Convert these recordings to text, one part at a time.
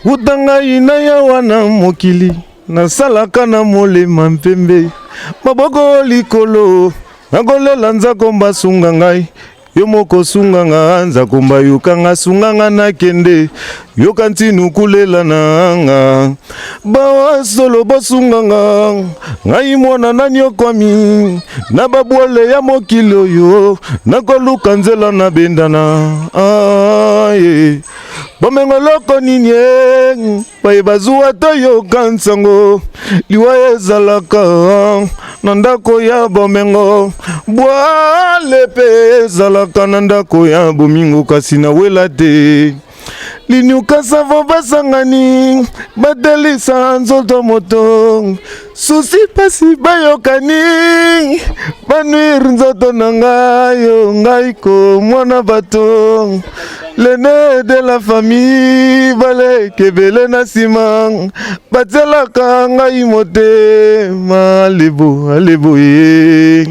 Utanga inaya wana mokili nasalaka na molema mpembe maboko likolo nakolela nzako mbasunga ngai yo moko sunga nga nzako mbayuka nga sunga nga nakende yo kantinu kulela nanga bawa solo bosunga nga ngai mwana nani okwami na babwole ya mokili oyo nakoluka nzela na bendana aye bomengoloko nini bayebazuwa toyoka nsango liwa ezalaka na ndako ya bomengo bwale pe ezalaka na ndako ya bomingo kasi na wela te linyuka savo basangani badelisa nzoto moto susi pasi bayokani banuire nzoto na ngayo ngai ko mwana bato l'aîné de la famille bale kebele na sima batelaka ngai motema alebo ye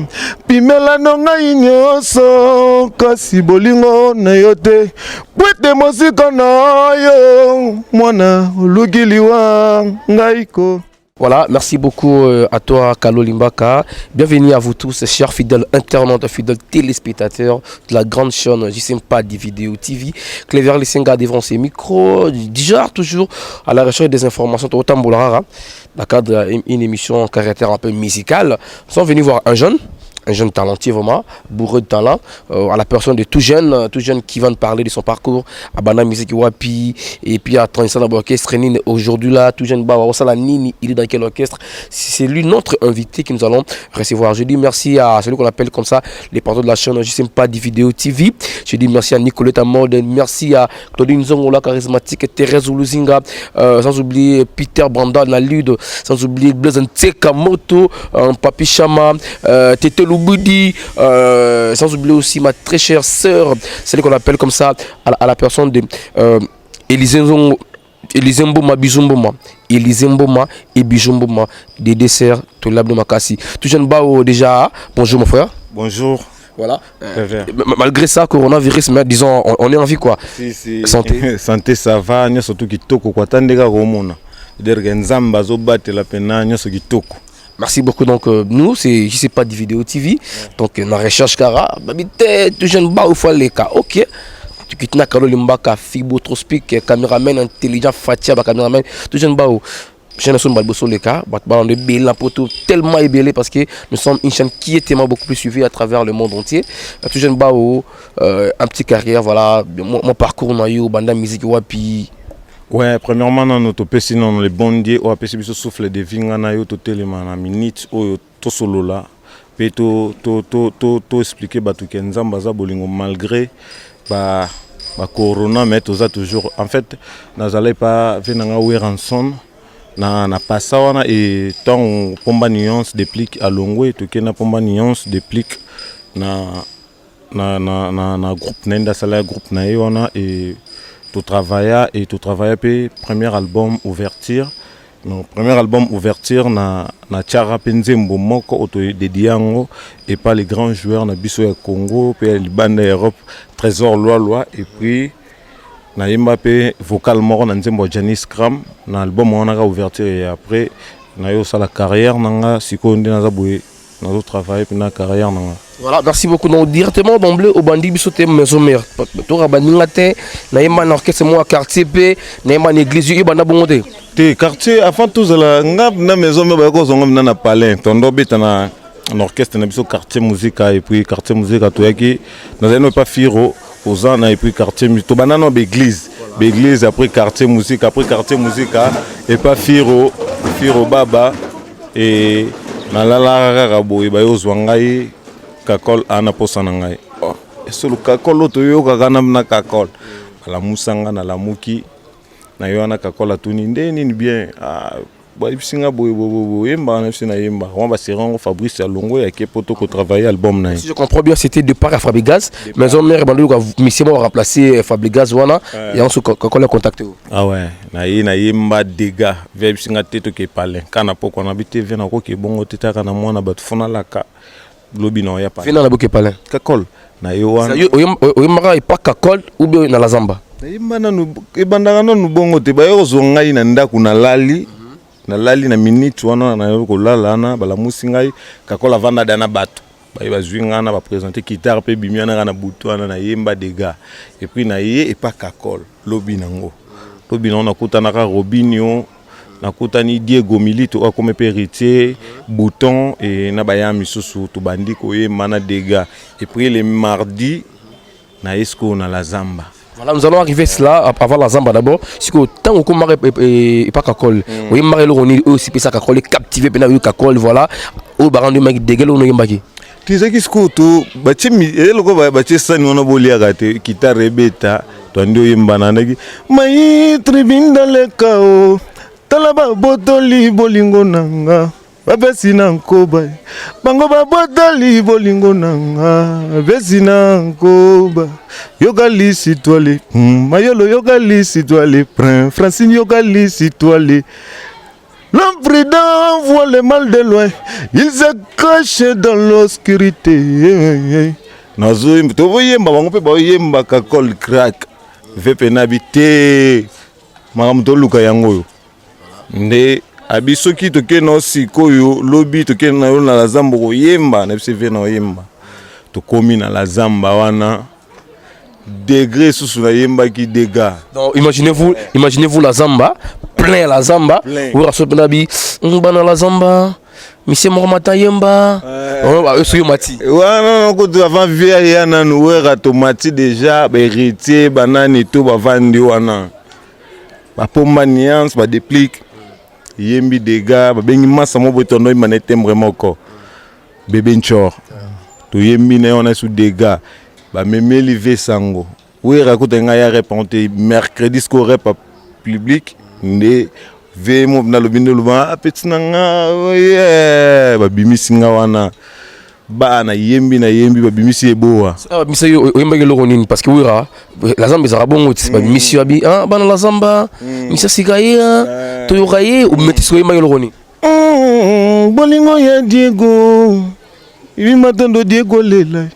pimela no ngai nyonso kasi bolingo na yo te bwete mosika na yo mwana olukiliwa ngai ko. Voilà, merci beaucoup à toi, Kalo Limbaka. Bienvenue à vous tous, chers fidèles internautes, fidèles téléspectateurs de la grande chaîne Jisimpa des vidéos TV. Cléver Lissenga devant ses micros, déjà toujours à la recherche des informations de Otambolara, dans le cadre d'une émission en caractère un peu musical. Nous sommes venus voir un jeune talentueux vraiment, bourreux de talent, à la personne de tout jeune qui va nous parler de son parcours à Bana Musique Wapi et puis à Transition Orchestre aujourd'hui là, tout jeune Nini, il est dans quel orchestre? C'est lui notre invité que nous allons recevoir. Je dis merci à celui qu'on appelle comme ça les patrons de la chaîne Jisimpa des vidéos TV. Je dis merci à Nicoletta Morden, merci à Claudine Zongola charismatique, Thérèse Uluzinga, sans oublier Peter Branda la lude, sans oublier Blaise Ntekamoto, Papi Chama, Tete Louboudi, sans oublier aussi ma très chère sœur, celle qu'on appelle comme ça à la personne de Elizimboma Bizumboma, Elizimboma et Bizumboma, des desserts de l'Abdo Makassi. Tout jeune Bao déjà, bonjour mon frère. Bonjour. Voilà. Malgré ça, coronavirus, mais disons, on est en vie quoi. Si. Santé. Santé ça va, nous surtout qui toko quoi, tandega romona. Dergen Nzamba zo batte la pena, nous surtout qui toko. Merci beaucoup. Donc, nous, c'est Jisimpa des vidéos TV. Donc, on recherche Kara. Tout jeune bas au fois les cas. Ok. Tu quittes na Kalo Limbaka, Fibo Trospic, caméraman intelligent, Fatia, caméraman. Tout jeune bas au. Je ne suis pas sur les cas. On est belle pour tellement ébélé parce que nous sommes une chaîne qui est tellement beaucoup plus suivie à travers le monde entier. Tout jeune bas au. Un petit carrière, voilà. Mon parcours, on a eu Banda Musique Wapi. Ouais, premièrement, dans notre pays, sinon les bondiers, on a pu se souffler de vingana yo totelement na minute ou to solo là. Puis to expliquer batu kenzamba za bolingo malgré ba corona mais tout ça toujours. En fait, n'allait pas venanga ou ranson na passa wana et tant pomba nuance déplique à longue to kena pomba nuance déplique na groupe nenda sala groupe na yona et tout travailla puis premier album ouverture mon premier album ouverture na Tchara Penzembo moko auto dédié et pas les grands joueurs na biso ya Congo puis les bandes Europe Trésor Loi et puis na Mbappé vocal moko na Nzembo Janis Kram na album on a ouverture et après na yo ça la carrière nanga sikondi na zaboué na zo travailler puis na carrière nanga. Voilà, merci beaucoup. Donc directement d'emblée au bandi bisoté maison mère. To rabaningate na yema na orchestre moi quartier P, na yema église yu banda bongote. Te quartier avant tout la ngap na maison mère ba ko zongo na palais. Tondo beta na orchestre na biso quartier musique et puis quartier musique to yaki na zeno pas firo aux ans et puis quartier to banana église. Église après quartier musique et pas firo baba et na la rabo e ba yo zwangai kakol ana posana ngai eso lu kakol to yo kakana na kakol ala musanga na la muki na yo ana kakol atuni ndeni ni bien ba bisinga boy yemba na sina yemba on va se rendre Fabrice Alongo ya ke poto ko travailler album na. Si je comprends bien c'était de part à Fabigaz mais on mère bandu ko mission remplacer Fabigaz wana et on se kakol contacté. Ah ouais na yemba dega ve bisinga teto ke parler kana poko na bité vena ko ke bongo teta kana mwana bat fona laka lobi no ya pa. Vena na boke palin. Kakol na yo wana oyembaka epaka col ou bien na la zamba ebandaka nanu bongo te baye kozwa ngai na ndako nalali na minute wana nayoki kolala wana balamusi ngai kakola avanda na bato baye bazwi ngai na baprésente guitare mpe bimi wana na butu wana nayemba dega epuis naye epaka col lobi nango nakutanaka Robinho nakutani Diego Milito akome pe héritier Bouton et na baya misusu tobandi koyemba na dega epuis le mardi na esco na la zamba. Voilà, nous allons arriver cela avant la zamba d'abord. Si que tant qu'on marre et pas kakol, oui marre le roni aussi pesa kakol captivé pena eu kakol voilà. Au baran de mag dégel on yembaki. Tu sais qu'est-ce que tu bache mi eloko bache sani wana bolia gate guitare beta to ndio yemba nanaki mai tribinda le kao talaba botoli bolingo nanga babesina nkoba bango babotoli bolingo nanga besina nkoba yogali sitwale mayolo yogali sitwale prince Francine yogali sitwale. L'homme prudent voit le mal de loin, il se cache dans l'obscurité. Nazo to yemba bango pe ba yemba ka col crack vepe nabite makamto luka yango nde abiso ki toke no sikoyo lobi toke na yo na la zamba ko yemba na bise na yemba to komi na la zamba wana degré sous la yemba qui dégâts. Donc imaginez-vous la zamba plein la zamba ou rasopenabi bana la zamba monsieur Mormata yemba eux sont mati non quand avant vieille yana nous automati déjà héritier banane tout ba vandi wana ba pomba nuance ba déplique yembi dégâts ba bengi massa mo botondo imanete vraiment ko bébé nchor to yembi na on a sous dégâts ba memeli ve sango oui raconte nga ya répondre mercredi sco rep public ne ve mo na lobino luba petit nga ba bimisi nga wana ba na yembi ba bimisi eboa bimisi oyemba ke loko nini parce que oui la zamba za bongo ba bimisi abi ba na la zamba misa sikaya to yokaye ou metti so oyemba ke loko nini bolingo ya Diego ivi matondo Diego lela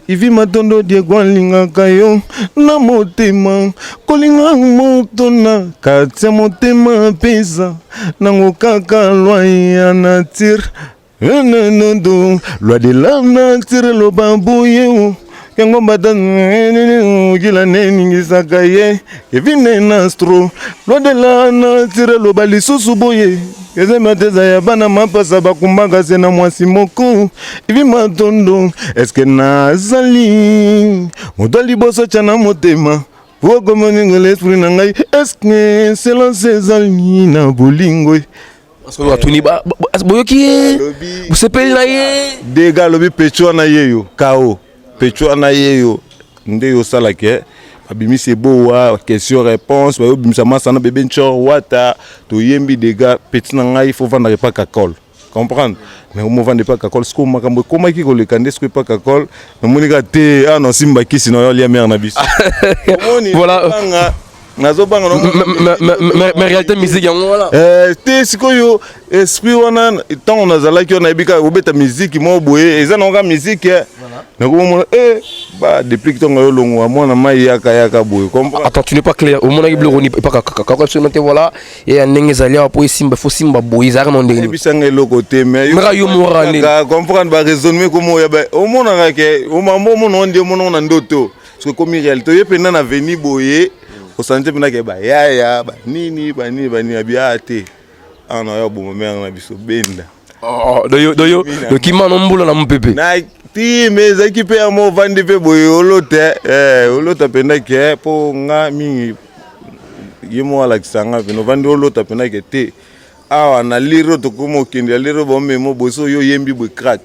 ivi matondo Diego alingaka yo na motema kolinga moto na kati ya motema pesa nango kaka loi ya nature nono loi de la nature lo bambuye yango mbata kila neningisaka ye evine nastro loi de la nature lo balisusu boye eze mateza ya bana mapasa bakumbaka se na mwasi moko ivi matondo eske nazali moto liboso tya na motema vokomoninga l'esprit na ngai eske selance ezali na bolingo atuni boyoki ye bosepeli na ye dega lobi pecho na yeyo kao pecho na yeyo nde yosalake abimisi boa question réponse ba obimisa masana bébé nchor wata to yembi dega petit na ngai faut vendre pas kakol comprendre mais on vendre pas kakol ce qu'on makambo comment ki ko le kande ce pas kakol no monika te non simba kisi no ya mer na biso voilà nazobanga mais réalité musique yango voilà te sikoyo esprit wana tant on azala ki on a bika obeta musique mo boye eza na musique nakomona ba depuis que tonga yo longo amona mai yaka boye comprendre. Attends, tu n'es pas clair au mona iblo ni pas kaka seulement voilà et ndenge zalia po simba fo simba boye zara non ndenge bisanga eloko te mais yo morane comprendre ba raisonner comment ya ba au mona ke au mambo mona ndi mona na ndoto parce que comme réalité yo pena na venir boye au santé pena ke ba ya ba nini abia te ana yo bo mère na biso benda doyo kimano mbula na mpepe na ti mais équipe ya mo vandi pe boye olota penda ke po nga mingi yemo ala kisanga peno vandi olota penda ke te awa na liro to komo kindi liro bombe mo boso yo yembi boy crack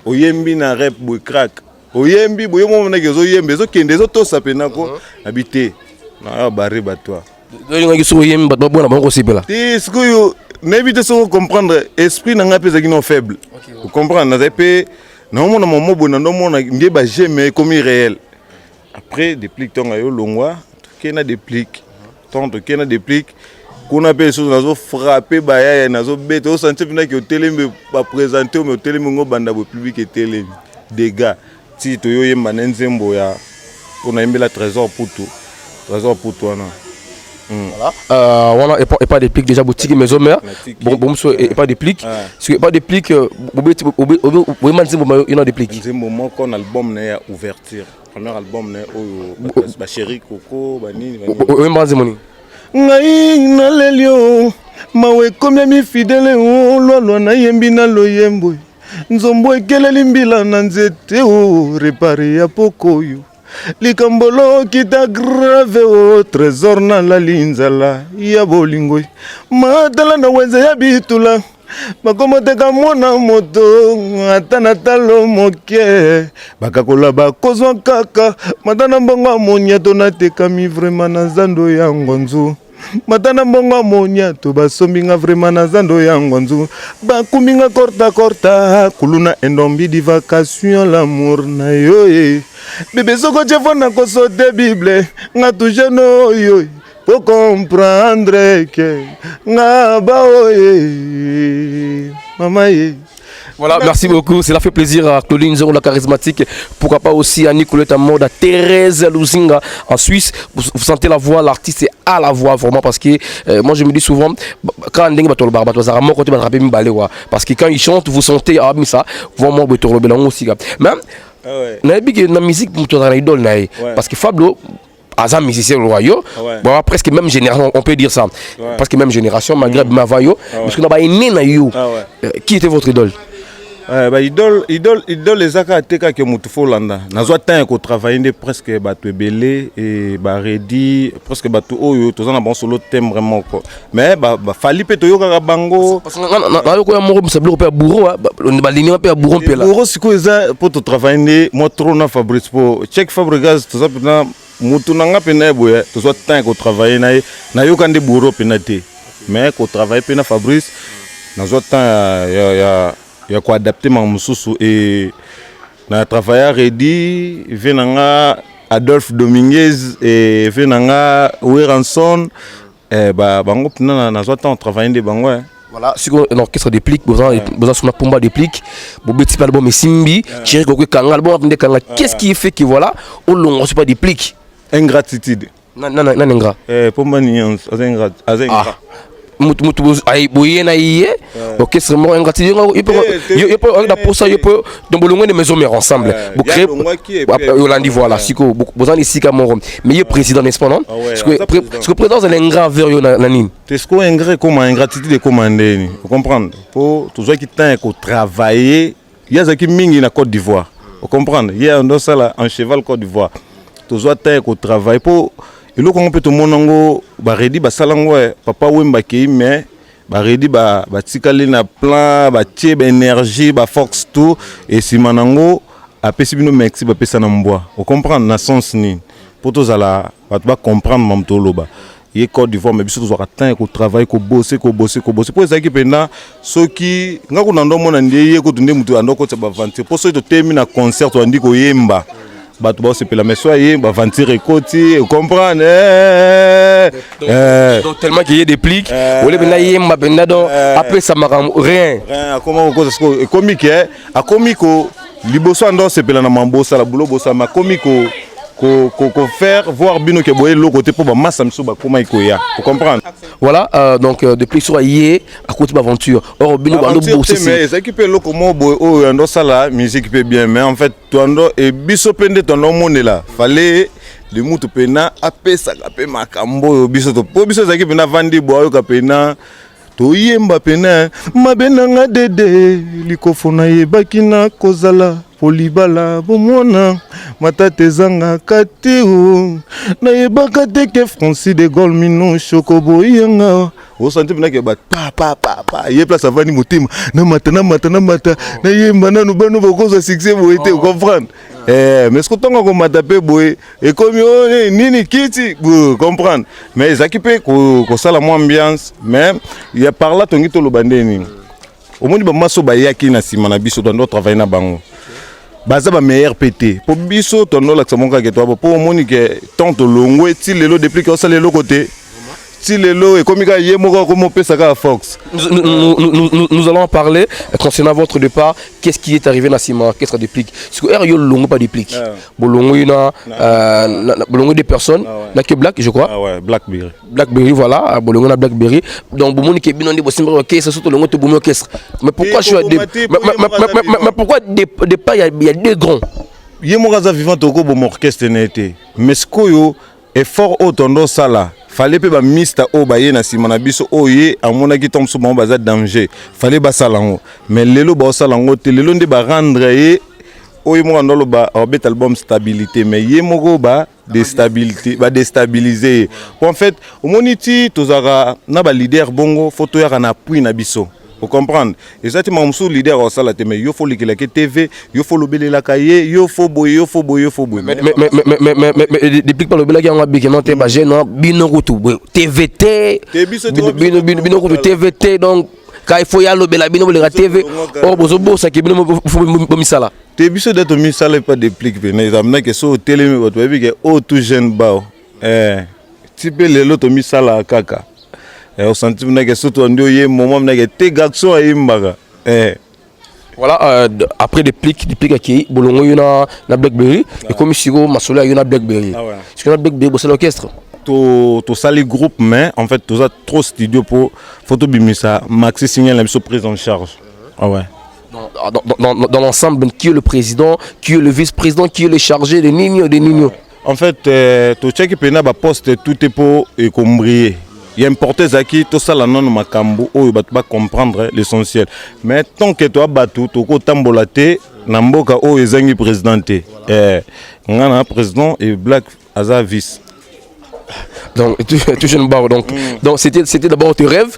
o yembi na rap boy crack o yembi boy mo na ke zo yembe zo kende zo to sapena ko habité na bari batwa doyo nga kiso yembi batwa bona bango sipela ti sikuyo n'évitez de comprendre esprit n'a pas qui non faible vous comprendre n'a pas non mon moment bon non mon n'est pas jamais comme irréel après déplique ton ayo longwa qui na déplique tant qui na déplique qu'on appelle choses nazo frapper baya nazo bête au senti que au télé me pas présenter au télé ngo banda bo public et télé dégâts ti toyo yemba nenzembo ya on a la trésor Putu wana. Voilà, et pas de plic déjà boutique maison mère. Bon, et pas de plic. Si pas de plic, il y a des plics. C'est mon qu'on album né ouverture. Premier album né ba chéri Coco bani. Oui, mazemoni. Ngai na lelio mawe komya mi fidèle lolo na yembi na loyembo. Nzombo ekeleli mbila na nzete o réparer ya pokoyo. Likambolo kita grave o trésor na la linzala ya bolingo matala na wenze ya bitula bakomoteka mwana moto atana talo moke bakakola bakozwa kaka matana mbongo monyato natekami vraiment na zando ya ngonzu matana mbongo monyato basombinga vraiment na zando ya ngonzu bakuminga korta kuluna endombi di vacation l'amour na yo bébé soko chefona koso de bible nga touche no yo pour comprendre que nga ba oye mama ye. Voilà, merci beaucoup. Cela fait plaisir à Claudine Zero, la charismatique. Pourquoi pas aussi à Nicolette Mode, à Thérèse Luzinga en Suisse. Vous sentez la voix, l'artiste est à la voix vraiment parce que moi je me dis souvent quand on dit parce que quand il chante, vous sentez ah mais ça vraiment aussi. Mais la musique parce que Fablo Azam musicien royaux, bon, presque même génération, on peut dire ça. Parce que même génération, malgré ma vaillot, parce qu'on a pas né na you. Qui était votre idole? Idole les aka teka ke mutufo landa. Nazwa temps ko travailler presque batu belé et ba ready presque batu oyo tozana bon solo thème vraiment quoi. Mais fali pe toyo ka bango parce que na yo ko ya moko msablo pe bourreau ba ligne pe bourreau pe là. Bourreau siko eza pour travailler moi trop na Fabrice pour check Fabregas tout ça pena mutu nanga pena boya tozwa temps ko travailler na yo kande bourreau pena te. Mais ko travailler pena Fabrice nazwa temps il y a quoi adapter mon mususu et na travailler ready venanga Adolphe Dominguez et venanga Weranson bango pina na temps travailler de bango. Voilà, sur l'orchestre des plics, besoin sur la pomba des plics, petit album et Simbi, Thierry Gogo Kanga, album Kanga. Qu'est-ce qui fait que voilà, on ne reçoit pas des plics? Ingratitude. Non, ingrat. Pomba nuance, ingrat. Mutu ay boye na iye orchestre mo ingratitude il peut la pour ça il peut donc bolongo de maison mère ensemble pour créer Yolandi voilà siko besoin ici ka mon mais il président n'est-ce pas non parce que président c'est l'ingrat vers na nini est-ce que ingrat comme ingratitude commander vous comprendre pour toujours qui temps ko travailler il y a qui mingi na Côte d'Ivoire vous comprendre il y a un ça là en cheval Côte d'Ivoire toujours temps ko travailler pour et là, on peut tout le monde baredi basalango papa wemba kei mais baredi batikali na plan batie énergie ba force tout et si manango apesi bino merci ba pesa na mboa vous comprendre na sens ni pour tous ala ba comprendre mam toloba y Côte d'Ivoire mais biso to attend ko travail ko bosser pour ça qui pena soki ngako na ndo mona ndiye ko tunde mutu andoko tsa ba vente pour ça to termine concert to andi ko yemba batu ba sepela mais soyez ba ventire côté comprendre donc tellement qu'il y a des plics ole bena yemba bena donc après ça m'a rien comment cause comique a comico liboso ndo sepela na mambosa la boulot bossa ma comico ko faire voir bino ke boye lo côté pour ba massa mso ba comment ikoya vous comprendre voilà donc depuis sur yé à côté d'aventure or bino ba ndo bosser mais ça qui peut lo comment boye o ndo sala musique peut bien mais en fait toi ndo et biso pende ton monde là fallait le mutu pena apesa ka pe makambo biso to po biso zaki pena vandi boyo ka pena to yemba pena mabenanga dede likofona yebaki na kozala polibala bomona matate zanga kati na yebaka te ke Francis de Gaulle mino chokobo yanga o santi pena ke ba pa ye place avani mutima na mata na yemba nanu bano bokoza succès bo été comprendre mais ce que tonga ko matape boy et comme nini kiti vous comprendre mais ça qui peut ko sala mo ambiance mais il y a par là tongi to lobandeni au moins ba maso ba yaki na sima na biso dans travailler na bango baza ba meilleur PT pour biso tono la samonga ke toi pour moni ke tant longo et lelo depuis que ça lelo côté style lelo et comme il y a moko comme pesaka Fox. Nous allons en parler concernant votre départ. Qu'est-ce qui est arrivé Nassima? Qu'est-ce qu'on déplique? Parce que il y a longo pas déplique. Bolongo il y a bolongo des personnes. Là que Black je crois. Ah ouais, Blackberry. Blackberry voilà, bolongo na Blackberry. Donc bon qui bien on dit bon c'est ok c'est surtout le monte bon orchestre. Mais pourquoi je suis mais pourquoi départ il y a deux grands. Yé moraza vivant toko bon orchestre n'était. Mais ce que effort autant ça là. Fallait pas mista o baye na sima na biso oye amona ki tombe so bon baza danger. Fallait ba salango. Mais lelo ba salango te lelo nde ba rendre ye oye mo ndolo ba obet album stabilité mais yé moko ba déstabilité ba déstabiliser. En fait, au moniti tozara na ba leader bongo photo ya na appui na biso. Vous comprenez? Exactement, mon leader au salat, mais il faut l'écouter la TV, il faut l'obéir la cahier, il faut boyer, il faut boyer, il faut boyer. Mais depuis que le blague en a non t'es basé non binorutu TVT binorutu TVT donc quand il faut y aller la binorutu la TV oh bozo ça qui binorutu faut misala. T'es biso d'être misala pas de plique venez ça maintenant que sur télé mais votre baby que oh tout jeune bao tu peux le l'autre misala kaka. Au sentiment que surtout on dit moment que tes garçons à imbaga. Voilà, après des plics qui bolongo yuna na Blackberry et comme Sigo Masola yuna Blackberry. Est-ce que na Blackberry c'est l'orchestre? To sali groupe mais en fait tu as trop studio pour photo bimisa Maxi Signal la prise en charge. Ah ouais. Dans l'ensemble qui est le président, qui est le vice-président, qui est le chargé des Nino. En fait to check pena ba poste tout est pour combrier. Il y a importé Zaki, tout ça, la non makambo, où il va comprendre l'essentiel. Mais tant que tu as battu, tu as tambolaté, Namboka, où il y a présidenté. On a un président et Black Aza vice. Donc, tu jeune bar. Donc c'était d'abord tes rêves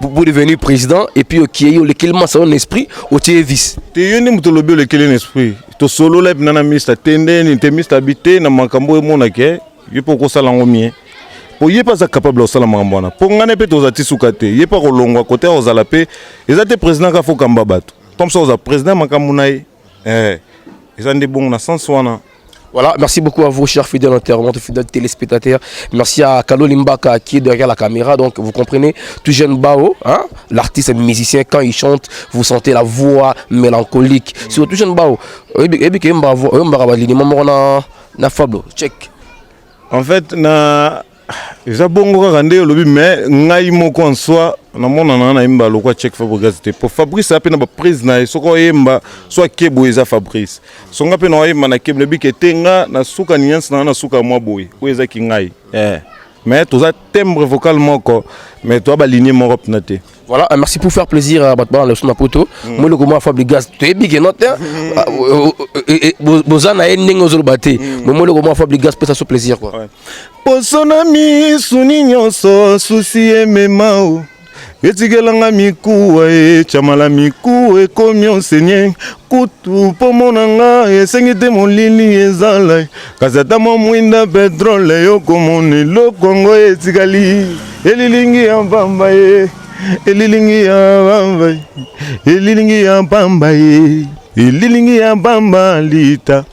pour devenir président et puis qui est lequel m'a son esprit au tes vice. Tu es une de l'objet lequel esprit. Tu solo là, nana mista tende, tu mista habité, na makambo et monake, il faut que ça l'envoie. Pour y pas capable de faire ça, pour ngane pe tozati sukate, y pas kolongwa côté ozala pe, ezate président ka fokamba bato. Comme ça oza président makamunaï, ezande bon na sens wana. Voilà, merci beaucoup à vous, chers fidèles internautes, fidèles téléspectateurs. Merci à Kalo Limbaka qui est derrière la caméra. Donc, vous comprenez, tout jeune Bao, hein, l'artiste et le musicien, quand il chante, vous sentez la voix mélancolique. C'est tout jeune Bao. En fait, na Zabongo rende lobi mais ngai moko en soi na mona na imba lokwa check Fabrice te pour Fabrice a pe na ba prise na soko yemba soit kebo eza Fabrice songa pe na yemba na kebo bi ke tenga na suka niance na suka mwa boy o eza ki ngai mais toza timbre vocal moko mais toi ba ligne mon rop na te. Voilà, merci pour faire plaisir à Batman le son poto. Moi le comment Fabrice tu es big note bozana ending ozolbate mais moi le comment Fabrice peut ça se plaisir quoi. Posonami suni nyonso susi ememao Etigelanga mikuwa chamala mikuwa komi enseigné kutu pomonanga esengite molili ezala kazata mo mwinda petrole yo komoni lo Kongo etikali elilingi ya pamba elilingi ya pamba elilingi ya pamba elilingi ya pamba lita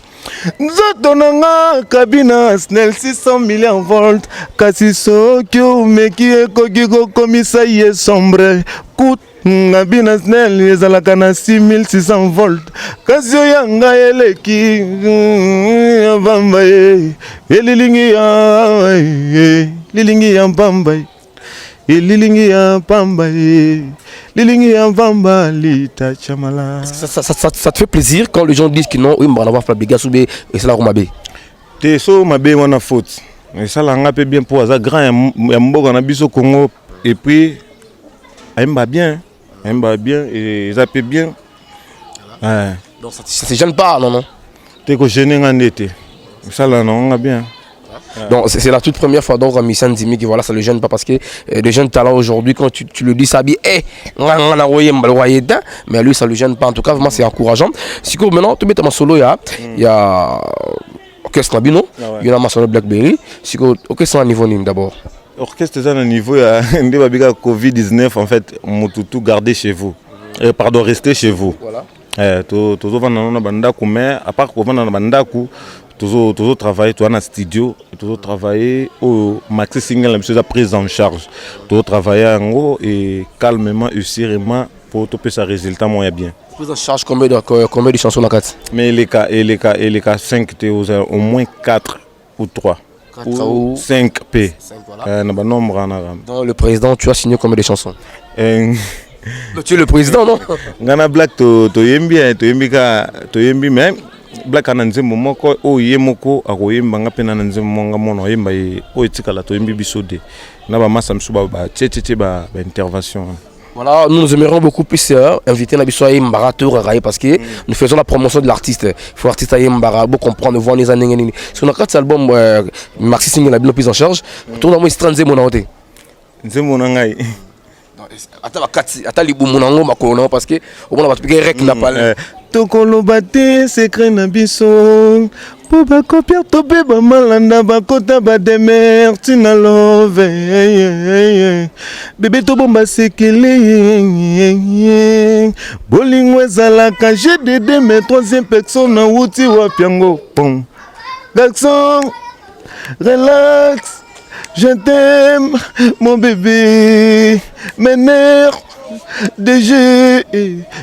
Nzoto nanga kabina snel 600 millions volt kasi soki omeki ekoki kokomisa ye sombre kut ngabina snel ezalaka na 6600 volt kasi oyanga eleki bamba elilingi ya pamba elilingi ya pamba Lilingi ya pamba lita chamala. Ça te fait plaisir quand les gens disent que non, oui, on va avoir Fabrice Soubé et c'est là où m'a bé. T'es so m'a bé on a faute. Et ça l'a peu bien pour ça grand ya mboka na biso Congo et puis elle m'a bien et ça peut bien. Donc ça gêne pas non. T'es ko gêné en été. Ça là non on a bien. Donc c'est la toute première fois donc Misan Dimi qui voilà ça le gêne pas parce que les jeunes talents aujourd'hui quand tu le dis ça dit mais lui ça le gêne pas en tout cas vraiment c'est encourageant. Si maintenant tu mets ma solo il y a orchestre Labino, il y a ma solo Blackberry, si orchestre à niveau d'abord. Orchestre à niveau il y a Covid-19 en fait tout garder chez vous. Pardon, rester chez vous. Voilà. Tozo vana na bandaku mais à part ko vana na bandaku toujours travailler toi na studio toujours travailler au maxi single la chose prise en charge toujours travailler en et calmement et sereinement pour tout ça résultat moyen bien. Prise en charge combien de chansons dans 4? Mais les cas 5 au moins 4 ou 3 ou 5 P. Voilà. Dans le président, tu as signé combien de chansons? Tu es le président, non? Ngana Black to yembi même Black ananzembo moko o yemoko akoyemba nga pena nanzembo nga mono yemba o etikala to yembi bisode na ba massa msuba ba ba intervention. Voilà, nous aimerions beaucoup plus inviter Nabiso Mbara parce que nous faisons la promotion de l'artiste. Il faut l'artiste Mbara pour comprendre, voir les années. Sur notre album, Maxi Single a bien pris en charge. Tout le monde est 30 mon côté. Attends, les boumonango makono parce que au moins on va te rek n'a pas. Tokolo bate secret na biso. Po ba copier to be ba malanda ba kota ba demer tina love. Bébé to bomba sekele. Bolingo ezalaka GDD mais troisième personne na wuti wa piango. Pom. Garçon, relax. Je t'aime, mon bébé, mes nerfs, DG,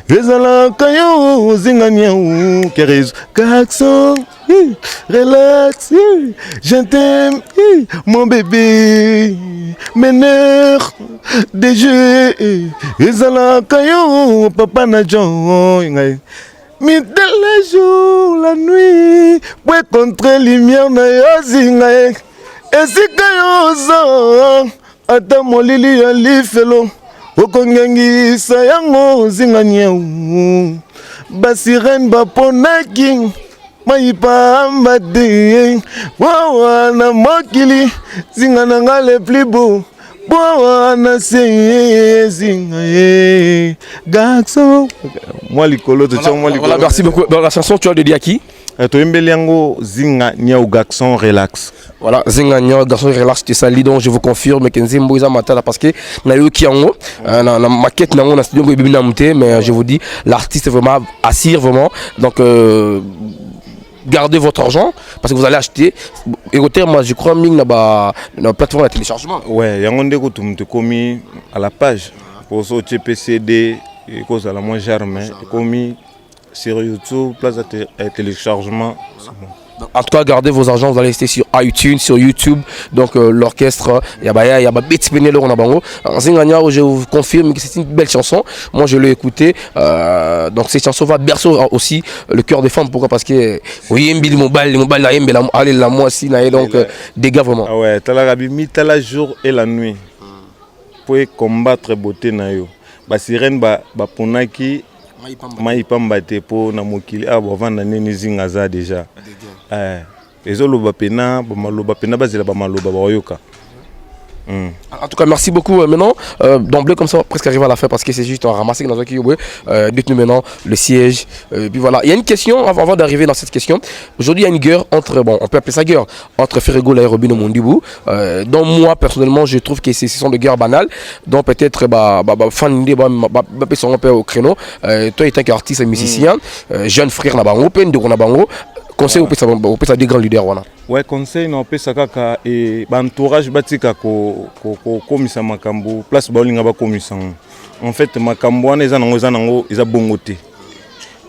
Rezala Kayo, Zinganyao, Kerezo, Garçon, relax, je t'aime, mon bébé, mes nerfs, DG, Rezala Kayo, Papa Nadjon, mi de la jour, la nuit, pour contre lumière na yozinga. Esika yoza ata molili ya lifelo okongengisa yango zinganyeu basirene baponaki mayipa de wawana mokili zingana nga le plus beau wawana se zingaye gaxo moi likolo to moi likolo. Merci beaucoup. Dans la chanson tu as dédié à qui? Toembeliango zinga nyau garçon relax. Voilà, zinga nyau garçon relax, c'est ça donc je vous confirme que Nzimbo isa matala parce que na yo ki yango na maquette nango na studio ko bibina muté mais je vous dis l'artiste vraiment assire vraiment donc gardez votre argent parce que vous allez acheter écoutez moi je crois ming na plateforme de téléchargement. Ouais, yango ndeko tumte komi à la page pour so TPCD et cause à la moins germain komi sur YouTube, place de téléchargement. Bon. En tout cas, gardez vos argents, vous allez rester sur iTunes, sur YouTube. Donc l'orchestre, il y a Betty Penelo on a bango. Je vous confirme que c'est une belle chanson. Moi, je l'ai écoutée. Donc cette chanson va bercer aussi le cœur des femmes. Pourquoi? Parce que oui, la moi aussi, donc des gars vraiment. Ah ouais, t'as la jour et la nuit pour combattre beauté nayo. Ba sirène ba ponaki. Maïpamba te po na mokili avant na neni zinga za déjà ezoloba pena ba maloba pena bazela ba maloba ba yoka. En tout cas, merci beaucoup. Maintenant, d'emblée, comme ça, presque arrivé à la fin parce que c'est juste un ramassé dans un qui dites-nous maintenant le siège. Puis voilà. Il y a une question avant d'arriver dans cette question. Aujourd'hui, il y a une guerre entre, bon, on peut appeler ça guerre, entre Ferrego et Robino Mondibou. Donc, moi, personnellement, je trouve que ce sont des guerres banales. Donc, peut-être, fan de son père au créneau. Toi, étant qu'artiste et musicien, jeune frère, n'a pas open, de Ronabango. Conseil au PSA des grands leaders. Voilà. Ouais, conseil na pesa kaka et entourage batika ko komisa makambo place baolinga ba komisa. En fait makambo wana eza nango eza bongote.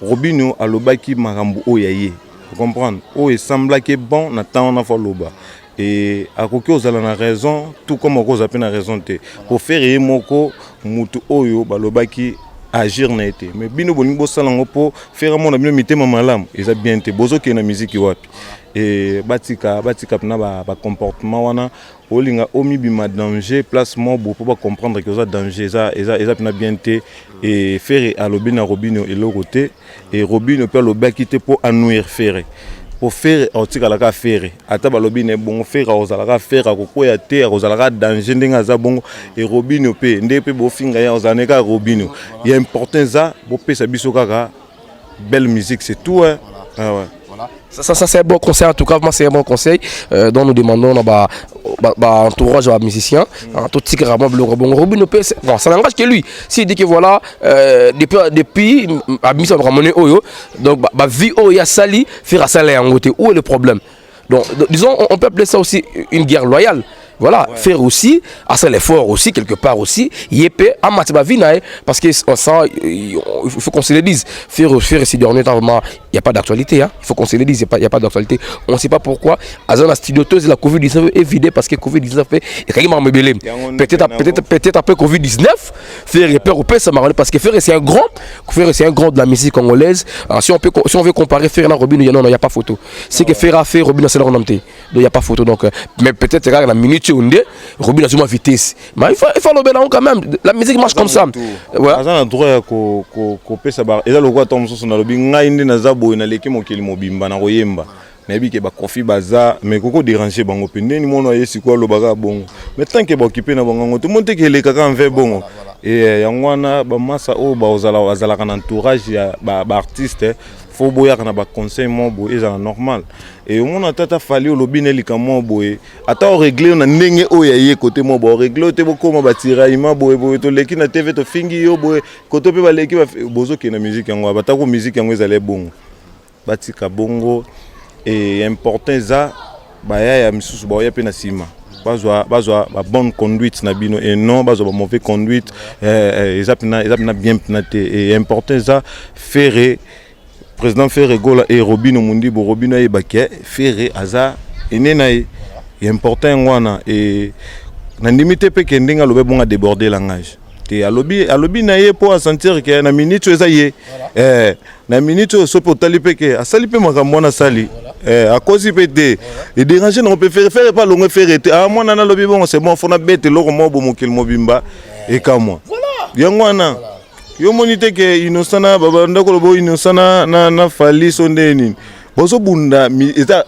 Robino alobaki makambo oyaye. Vous comprenez? O semblaki bon na temps na fa loba. Et akoki ozala na raison tout comme okoza pe na raison te. Pour faire moko mutu oyo balobaki agir na été mais bino bolingo bosala ngo po faire mon bino mitema malamu eza bien te bozo ke na musique wapi et batika na ba comportement wana olinga omibima danger place mo bo po ba comprendre que ça danger eza pina bien te et faire alobina Robino et l'autre et Robino peut lobaki te po annuire faire pour faire otikalaka faire ata balobi ne bon faire ozalaka faire akokoya te ozalaka danger ndenga za bongo et Robino pe ndepe bo finga ya ozaneka Robino il y a important ça bo pesa biso kaka belle musique c'est tout hein. Voilà. Ah ouais. Voilà. Ça c'est un bon conseil, en tout cas, moi c'est un bon conseil dont nous demandons entourage à musicien, tout ce qui est vraiment Robin ne peut, bon, ça n'engage que lui. S'il dit que voilà, depuis, à mission ramener Oyo, donc vie Oya Sali, faire à Salé en côté, où est le problème? Donc, disons, on peut appeler ça aussi une guerre loyale. Voilà, ouais. Faire aussi, assez l'effort aussi, quelque part aussi, yépé, en matière de vie, parce que ça, il faut qu'on se le dise. Faire ici, il n'y a pas d'actualité, hein. Il faut qu'on se le dise, il n'y a pas d'actualité. On ne sait pas pourquoi, à la studioteuse, la Covid-19 est vidée parce que Covid-19 est carrément mébélé. Peut-être après Covid-19, faire repère, ça m'a parce que faire c'est un grand de la musique congolaise. Alors, si on veut comparer faire et Robin, non, il n'y a pas photo. C'est que faire Robin, c'est leur nom. Donc, il n'y a pas photo. Donc, mais peut-être, la minute, Robin a sûrement vitesse. Mais il faut le bien quand même. La musique marche comme ça. Ouais. Azana droit ko pesa ba. Eza lokwa tom so na lobi ngai ndi na zabo na leki mokeli mobimba na koyemba. Na bi ke ba kofi baza mais koko déranger bango pende ni mono yesi ko lobaka bongo. Mais tant que ba occuper na bango tout monde ke leka kan ve bongo. Et yangwana ba masa o ba ozala kana entourage ya ba artiste. Faut boya kana ba conseil mo bo eza normal. Et au monde tata fali o lobine likamo boye ata o régler na ndenge o ya ye côté mo bo régler te boko ma batira ima boye to leki na TV to fingi yo boye koto pe ba leki bozo ke na musique yango bata ko musique yango ezale bongo batika bongo et important za ba ya misusu ba ya pe na sima bazwa ba bonne conduite na bino et non bazwa ba mauvaise conduite ezapina bien planté et important za faire président Ferre Gola et Robino Mundi bo Robino e baké Ferre aza enena e important wana et na limité pe ke ndinga lobe bonga déborder langage te alobi na ye pour sentir que na minute eza ye na minute so po tali pe ke asali pe makambo na sali à cause pété et déranger on peut faire pas longue faire ah moi na lobi bon c'est bon fona bête loko mo bo mokil mobimba et ka moi yango wana yo monite ke inosana baba ndako lobo inosana na fali sondeni boso bunda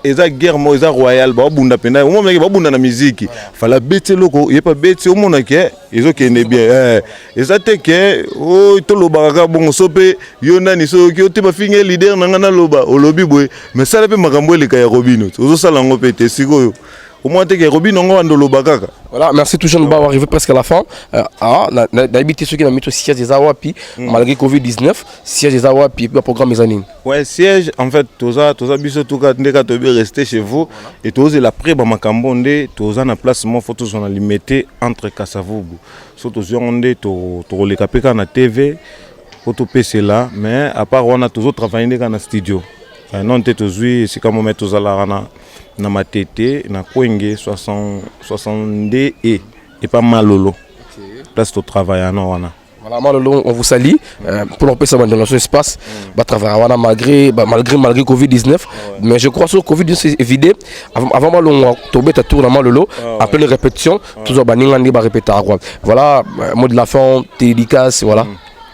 eza guerre mo eza royal ba bunda penda o momeke ba bunda na musique fala bete loko yepa bete o mona ke ezo kende bien eza te ke o to lobaka bongo sope yo nani so ki o te ba finge leader na ngana loba o lobi boy mais ça pe makambo eleka ya Robino ozo sala ngo pete sikoyo. Voilà, merci toujours de m'avoir arrivé presque à la fin. D'habiter ceux qui ont mis au siège des Awapi, malgré Covid-19, siège des Awapi et puis le programme des années. Ouais, siège, en fait, Toza biso tuka ndeka tobe rester chez vous et Toza la pré ba makambonde, Toza na place mo photo on a limité entre Kasavubu. So Toza onde to le kapeka na TV, photo PC là, mais à part on a toujours travaillé dans le studio. Non te tozui c'est comme mettre Toza la rana. Na matete na kwenge 62 et pas malolo place de travail à wana voilà malolo on vous salue pour l'empêcher ça dans ce espace va travailler wana malgré Covid-19 mais je crois que Covid-19 est vidé avant malolo tomber ta tour dans malolo après les répétitions toujours baninga ndi ba répéter voilà mot de la fin dédicace voilà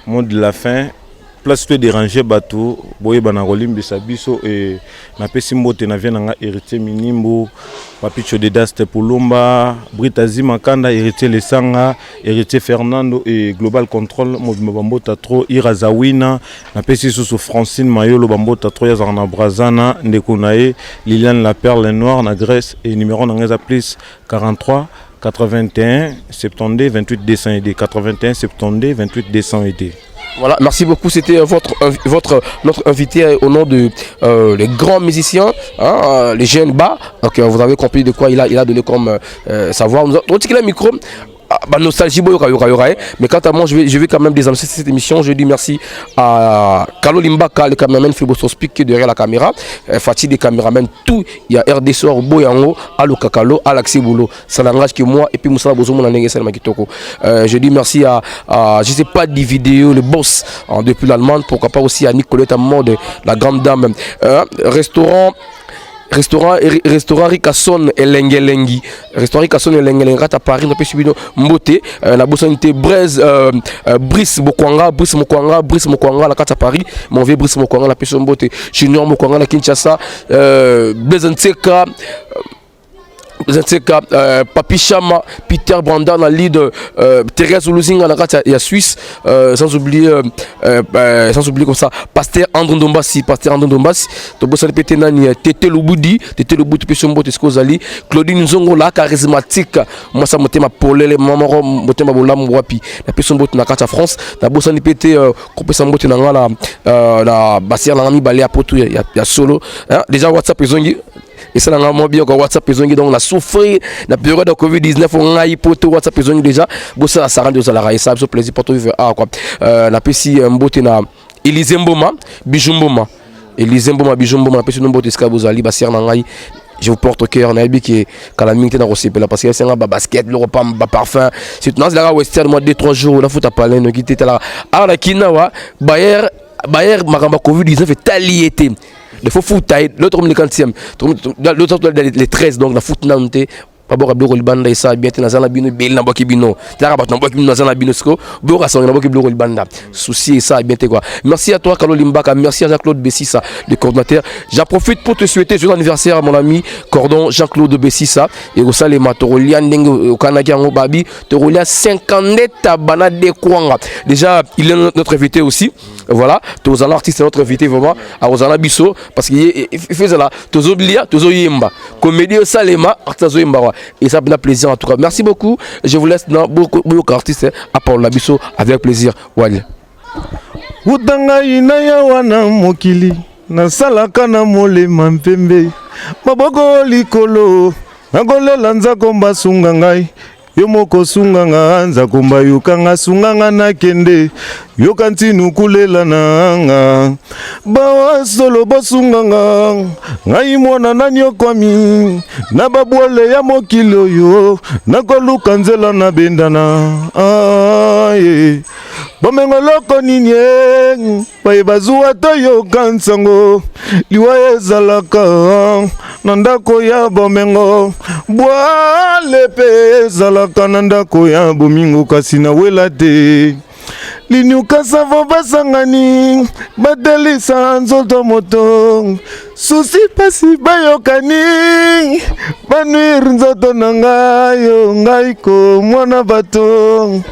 mot de la fin place te déranger bateau boye bana kolimbisa biso et na pesi mbote na vient nga héritier minimbo papicho de daste Pulumba Britazi Makanda héritier Lesanga héritier Fernando et global control mbota tro Irazawina na pesi sous Francine Mayolo bambota tro ya na Brazana ndeko nae Liliane la perle noire na Grèce et numéro na ngeza plus 43 81 72 28 200 81 72 28 200. Voilà, merci beaucoup. C'était notre invité au nom de les grands musiciens, hein, les jeunes bas. Donc vous avez compris de quoi il a donné comme savoir. Nous avons tiré le micro. Nostalgie, mais quant à moi, je vais quand même désannoncer cette émission. Je dis merci à Kalo Limbaka, le caméraman Fibosospic qui est derrière la caméra, Fatih des caméramans, tout. Il y a RD Sor, Boyango, Alo Kakalo, Alaxi Boulot. Ça n'engage que moi et puis Moussa Bozo Mounanenge Salmakitoko. Je dis merci à je sais pas des vidéos, le boss depuis l'Allemagne, pourquoi pas aussi à Nicolette Amand, la grande dame. Restaurant Ricasson et Lengelengi. Restaurant Ricasson et Lengelengi à Paris, on peut subir Mbote, la bossonité Brice Mokwanga, la carte à Paris, mon vieux Brice Mokwanga, la personne Mbote, Junior Mokwanga, la Kinshasa, Blazanteka. Papi Chama, Peter Branda dans le lead, Thérèse Louzinga dans la Suisse, sans oublier comme ça, Pasteur Andron Dombassi, Tobosan Pété Nani, Tété Loboudi, Pesombo Teskozali, Claudine Nzongo la charismatique, moi ça m'a polé, maman motema bolam wapi, la Pesombo na Kata France, la Bosan Pété, Kopesombo na la Bassière la Nami Balé à Potou, il y a solo, déjà WhatsApp ils ont et ça n'a pas bien que WhatsApp ils ont donc on a souffert la période de Covid-19 on a hypothé WhatsApp ils ont déjà bossa ça rend de la raïs ça plaisir pour toi quoi la PC mbote na Élysée Mboma Bijumboma la PC mbote skabozali Bassière na ngai je vous porte au cœur na qui calamité na recepe là parce que c'est un basket le repas parfum c'est dans la western moi 2-3 jours la foot à parler ne quitter là à la kinawa Bayer makamba Covid-19 est taliété. Il faut foutre l'autre homme le 40e, l'autre les 13 donc la foot nante pas bon abdou banda et ça bien dans la bino bel na bokibino tara bat na bokibino dans la binosco bora son na bokiblo banda souci et ça bien quoi. Merci à toi Kalo Limbaka, merci à Jean-Claude Bessissa le coordinateur. J'en profite pour te souhaiter joyeux anniversaire à mon ami Cordon Jean-Claude Bessissa et au salé matorolia ndenge au Canada ngo babi torolia 50 tabana de kwanga. Déjà il est notre invité aussi. Voilà, tous les artistes notre invité vraiment à Rosana Bisso parce qu'il faisait là tous oubliés tous yemba comédie au salema artiste yemba et ça fait plaisir en tout cas. Merci beaucoup. Je vous laisse dans beaucoup d'artistes à Paul Labisso avec plaisir. Wally. Utanga inaya wana mokili na salaka na mole mampembe maboko likolo nagolela nzako mbasunga ngai yo moko sunga nga nza komba yokanga sunga nga na kende yoka ntinu kulela nanga bawa solo bosunga nga ngai mwana na nyokwami na babwole ya mokilo yo nakoluka nzela na bendana aye bomengoloko ninye baye bazuwa toyoka nsango liwa ezalaka na ndako ya bomengo bwale pe ezalaka na ndako ya bomingo kasi na wela te linyuka savo basangani badelisa nzoto moto susi pasi bayokani banuir nzoto na ngayo ngaiko mwana bato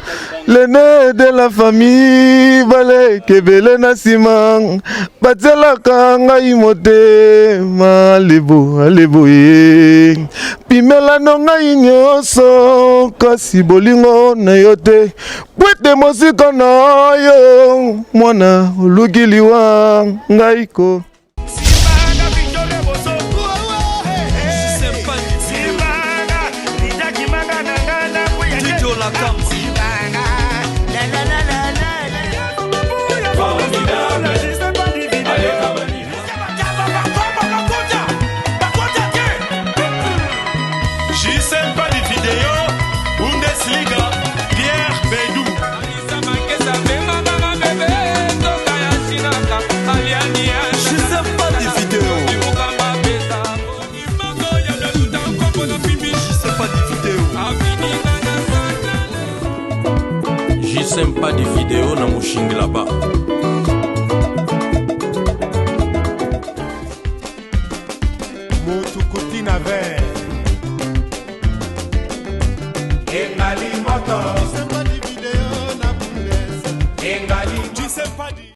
l'aîné de la famille bale kebele na simang batelaka ngai motema alebo ye pimela no ngai nyonso kasi bolingo na yo te bwete mosika na yo mwana olugiliwa ngai ko J'aime pas des vidéos na mushingi là-bas. Motukuti na ver. Engali moto.